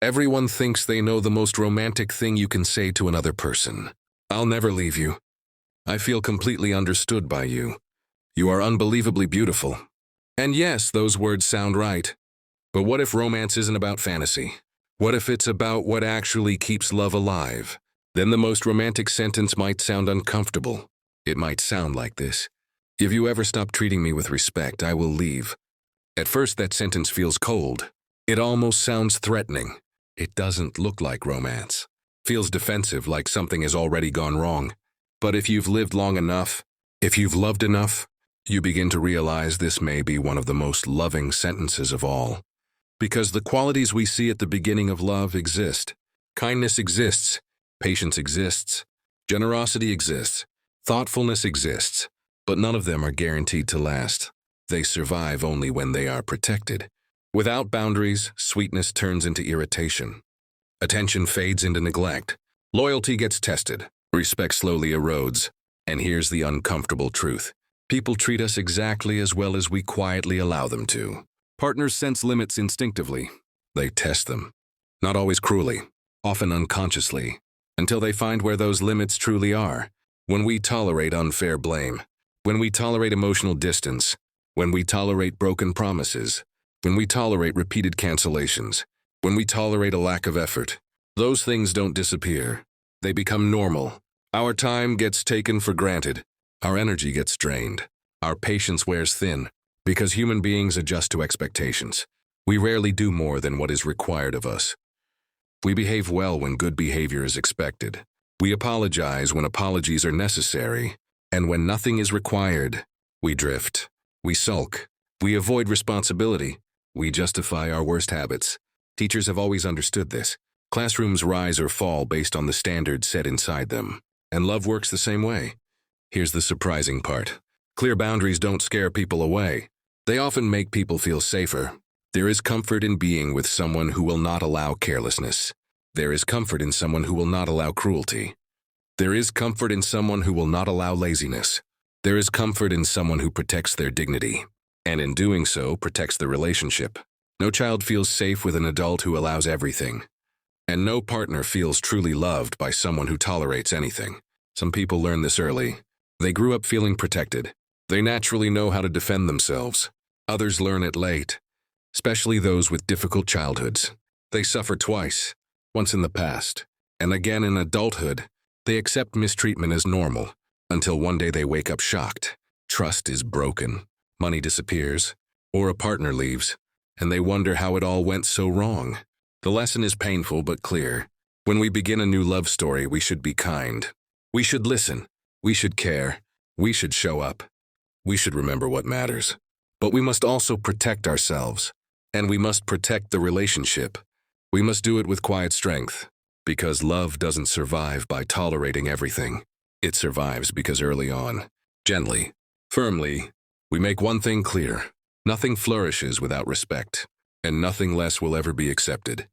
Everyone thinks they know the most romantic thing you can say to another person. I'll never leave you. I feel completely understood by you. You are unbelievably beautiful. And yes, those words sound right. But what if romance isn't about fantasy? What if it's about what actually keeps love alive? Then the most romantic sentence might sound uncomfortable. It might sound like this. If you ever stop treating me with respect, I will leave. At first, that sentence feels cold. It almost sounds threatening. It doesn't look like romance. Feels defensive, like something has already gone wrong. But if you've lived long enough, if you've loved enough, you begin to realize this may be one of the most loving sentences of all. Because the qualities we see at the beginning of love exist. Kindness exists. Patience exists. Generosity exists. Thoughtfulness exists. But none of them are guaranteed to last. They survive only when they are protected. Without boundaries, sweetness turns into irritation. Attention fades into neglect. Loyalty gets tested. Respect slowly erodes. And here's the uncomfortable truth. People treat us exactly as well as we quietly allow them to. Partners sense limits instinctively. They test them. Not always cruelly, often unconsciously, until they find where those limits truly are. When we tolerate unfair blame, when we tolerate emotional distance, when we tolerate broken promises, when we tolerate repeated cancellations, when we tolerate a lack of effort, those things don't disappear. They become normal. Our time gets taken for granted. Our energy gets drained. Our patience wears thin, because human beings adjust to expectations. We rarely do more than what is required of us. We behave well when good behavior is expected. We apologize when apologies are necessary. And when nothing is required, we drift. We sulk. We avoid responsibility. We justify our worst habits. Teachers have always understood this. Classrooms rise or fall based on the standards set inside them. And love works the same way. Here's the surprising part. Clear boundaries don't scare people away. They often make people feel safer. There is comfort in being with someone who will not allow carelessness. There is comfort in someone who will not allow cruelty. There is comfort in someone who will not allow laziness. There is comfort in someone who protects their dignity, and in doing so, protects the relationship. No child feels safe with an adult who allows everything. And no partner feels truly loved by someone who tolerates anything. Some people learn this early. They grew up feeling protected. They naturally know how to defend themselves. Others learn it late, especially those with difficult childhoods. They suffer twice, once in the past, and again in adulthood. They accept mistreatment as normal, until one day they wake up shocked. Trust is broken, money disappears, or a partner leaves, and they wonder how it all went so wrong. The lesson is painful but clear. When we begin a new love story, we should be kind. We should listen. We should care. We should show up. We should remember what matters. But we must also protect ourselves, and we must protect the relationship. We must do it with quiet strength. Because love doesn't survive by tolerating everything. It survives because early on, gently, firmly, we make one thing clear. Nothing flourishes without respect, and nothing less will ever be accepted.